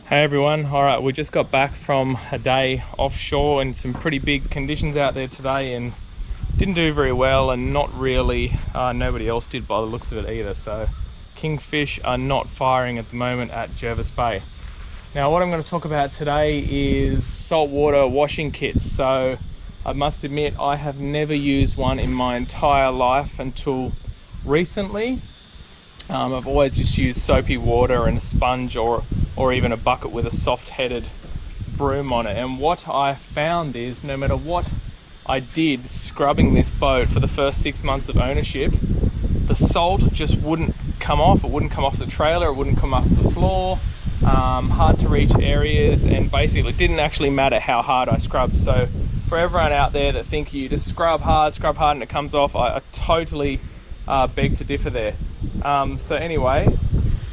Hey everyone, alright, we just got back from a day offshore and some pretty big conditions out there today, and didn't do very well, and not really, nobody else did by the looks of it either. So kingfish are not firing at the moment at Jervis Bay. Now what I'm going to talk about today is saltwater washing kits. So I must admit I have never used one in my entire life until recently. I've always just used soapy water and a sponge or even a bucket with a soft-headed broom on it. And what I found is no matter what I did scrubbing this boat for the first 6 months of ownership, the salt just wouldn't come off. It wouldn't come off the trailer, it wouldn't come off the floor, hard to reach areas, and basically it didn't actually matter how hard I scrubbed. So for everyone out there that think you just scrub hard and it comes off, I totally beg to differ there. So anyway,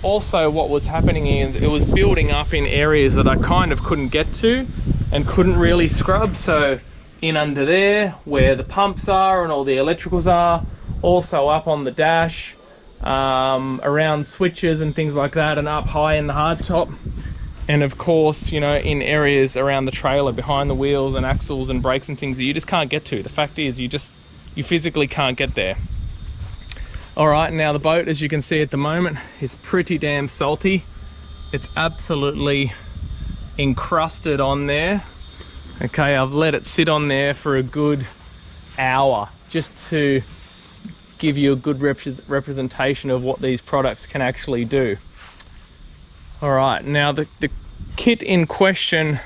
also what was happening is it was building up in areas that I kind of couldn't get to and couldn't really scrub. So in under there where the pumps are and all the electricals are, also up on the dash, around switches and things like that, and up high in the hardtop, and of course, you know, in areas around the trailer behind the wheels and axles and brakes and things that you just can't get to. The fact is you physically can't get there. All right, now the boat, as you can see at the moment, is pretty damn salty. It's absolutely encrusted on there. Okay, I've let it sit on there for a good hour just to give you a good representation of what these products can actually do. All right, now the kit in question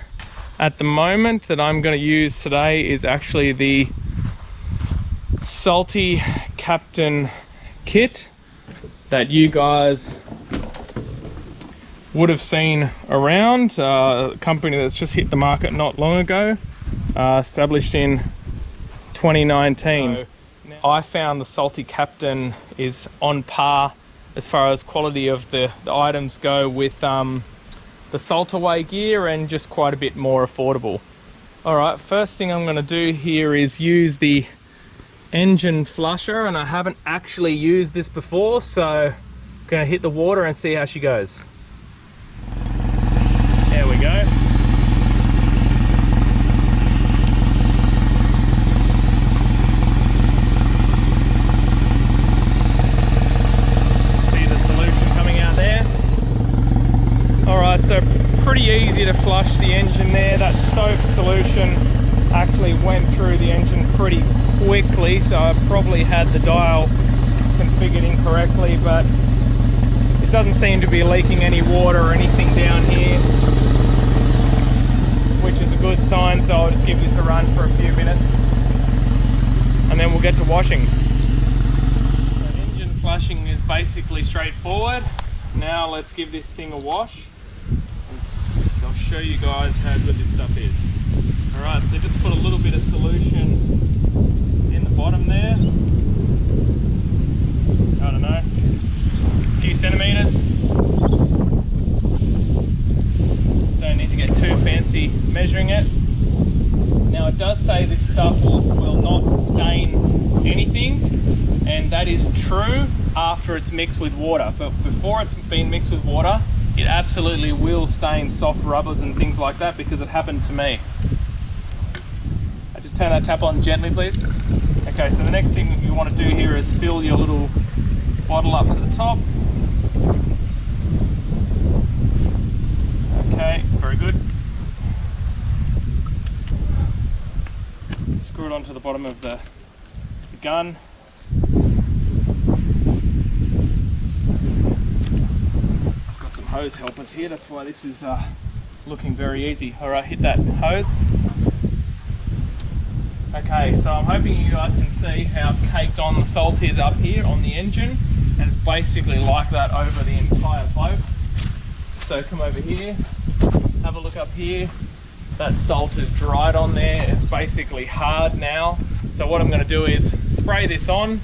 at the moment that I'm going to use today is actually the Salty Captain kit that you guys would have seen around. A company that's just hit the market not long ago, established in 2019. So I found the Salty Captain is on par as far as quality of the items go with the Saltaway gear, and just quite a bit more affordable. All right, first thing I'm going to do here is use the engine flusher, and I haven't actually used this before, so I'm going to hit the water and see how she goes. There we go. See the solution coming out there. Alright, so pretty easy to flush the engine there. That soap solution actually went through the engine pretty quickly, so I probably had the dial configured incorrectly, but it doesn't seem to be leaking any water or anything down here, which is a good sign. So I'll just give this a run for a few minutes and then we'll get to washing. So engine flushing is basically straightforward. Now let's give this thing a wash. I'll show you guys how good this stuff is. Alright, so just put a little bit of solution in the bottom there. I don't know, a few centimeters. Don't need to get too fancy measuring it. Now it does say this stuff will not stain anything, and that is true after it's mixed with water. But before it's been mixed with water, it absolutely will stain soft rubbers and things like that, because it happened to me. Turn that tap on gently, please. Okay, so the next thing that you want to do here is fill your little bottle up to the top. Okay, very good. Screw it onto the bottom of the gun. I've got some hose helpers here, that's why this is looking very easy. All right, hit that hose. Okay, so I'm hoping you guys can see how caked on the salt is up here on the engine, and it's basically like that over the entire boat. So come over here, have a look up here. That salt is dried on there, it's basically hard now. So what I'm going to do is spray this on,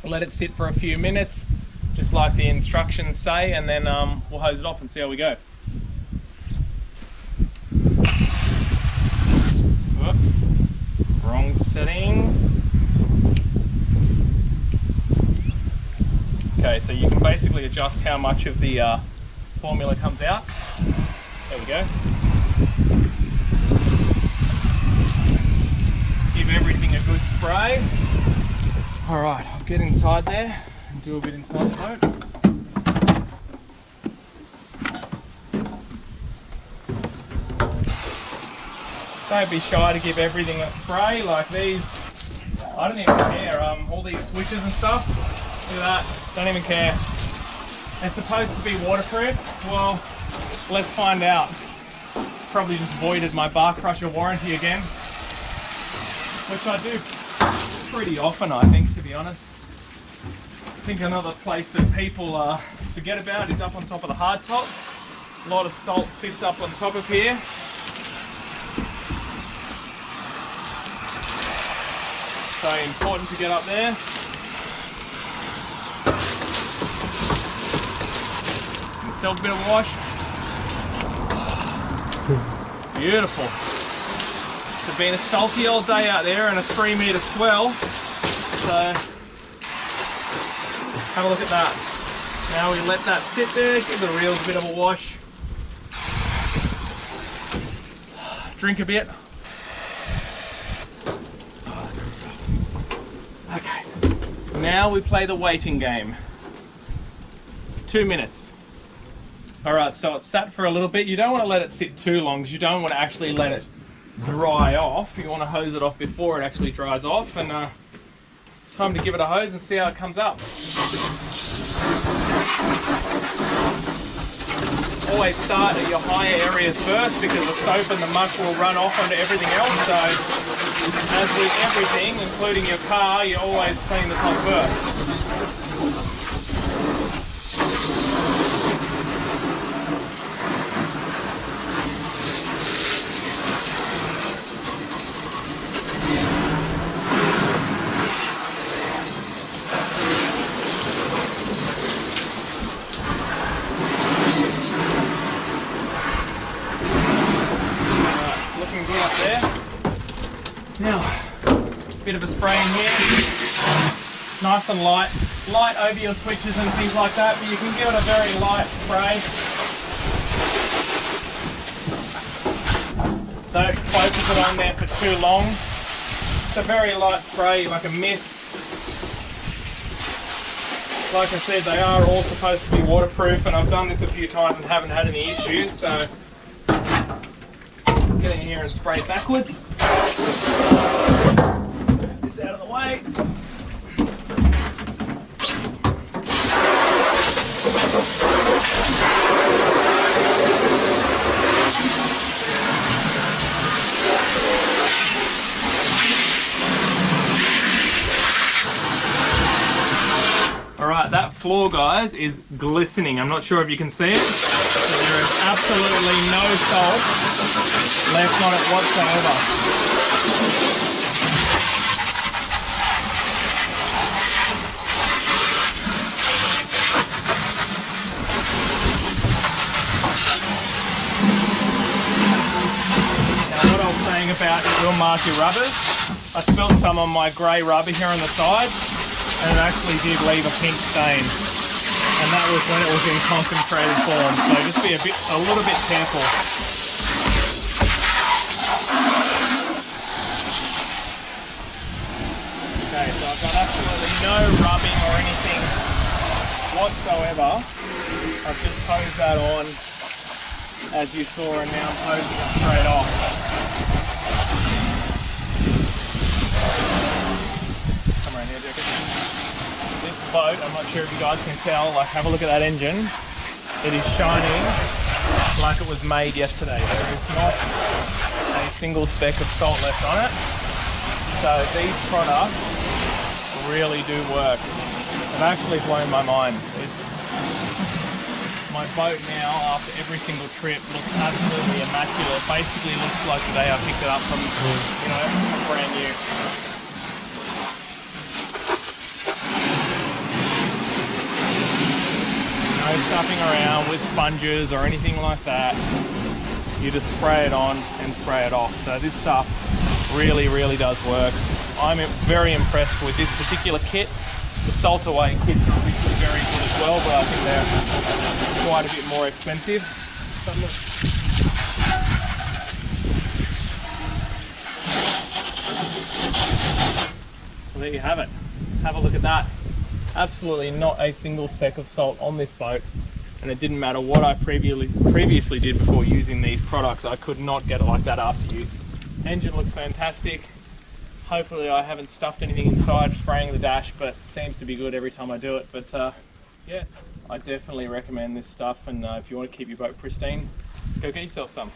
let it sit for a few minutes, just like the instructions say, and then we'll hose it off and see how we go. Whoop. Wrong setting. Okay, so you can basically adjust how much of the formula comes out. There we go. Give everything a good spray. All right, I'll get inside there and do a bit inside the boat. Don't be shy to give everything a spray like these. I don't even care, all these switches and stuff. Look at that, don't even care. They're supposed to be waterproof. Well, let's find out. Probably just voided my BARCRUSHER warranty again, which I do pretty often, I think, to be honest. I think another place that people forget about is up on top of the hardtop. A lot of salt sits up on top of here. So important to get up there. Yourself a bit of wash. Beautiful. It's been a salty old day out there and a 3-meter swell. So have a look at that. Now we let that sit there, give the reels a bit of a wash. Drink a bit. Okay, now we play the waiting game. 2 minutes. All right, so it's sat for a little bit. You don't want to let it sit too long because you don't want to actually let it dry off. You want to hose it off before it actually dries off, and time to give it a hose and see how it comes up. Always start at your higher areas first because the soap and the muck will run off onto everything else. So as with everything, including your car, you always clean the top first. Looking good up there. Now, a bit of a spray in here. Nice and light. Light over your switches and things like that, but you can give it a very light spray. Don't focus it on there for too long. It's a very light spray, like a mist. Like I said, they are all supposed to be waterproof, and I've done this a few times and haven't had any issues, so get in here and spray backwards. Get this out of the way. Alright, that floor, guys, is glistening. I'm not sure if you can see it, but there is absolutely no salt left on it whatsoever. Now, what I was saying about it will mark your rubbers, I spilled some on my grey rubber here on the side, and it actually did leave a pink stain, and that was when it was in concentrated form, so just be a little bit careful. Okay, so I've got absolutely no rubbing or anything whatsoever. I've just hosed that on as you saw, and now I'm hosing it straight off. Come around here, Jacob. This boat, I'm not sure if you guys can tell, like, have a look at that engine. It is shining like it was made yesterday. There is not a single speck of salt left on it. So these products really do work. They've actually blown my mind. My boat now, after every single trip, looks absolutely immaculate. Basically looks like the day I picked it up from, brand new. No stuffing around with sponges or anything like that. You just spray it on and spray it off. So this stuff really, really does work. I'm very impressed with this particular kit. The salt away kits are obviously very good as well, but I think they're quite a bit more expensive. But look, So there you have it. Have a look at that. Absolutely not a single speck of salt on this boat, and it didn't matter what I previously did before using these products. I could not get it like that after use. Engine looks fantastic. Hopefully I haven't stuffed anything inside spraying the dash, but seems to be good every time I do it. But yeah, I definitely recommend this stuff, and if you want to keep your boat pristine, go get yourself some.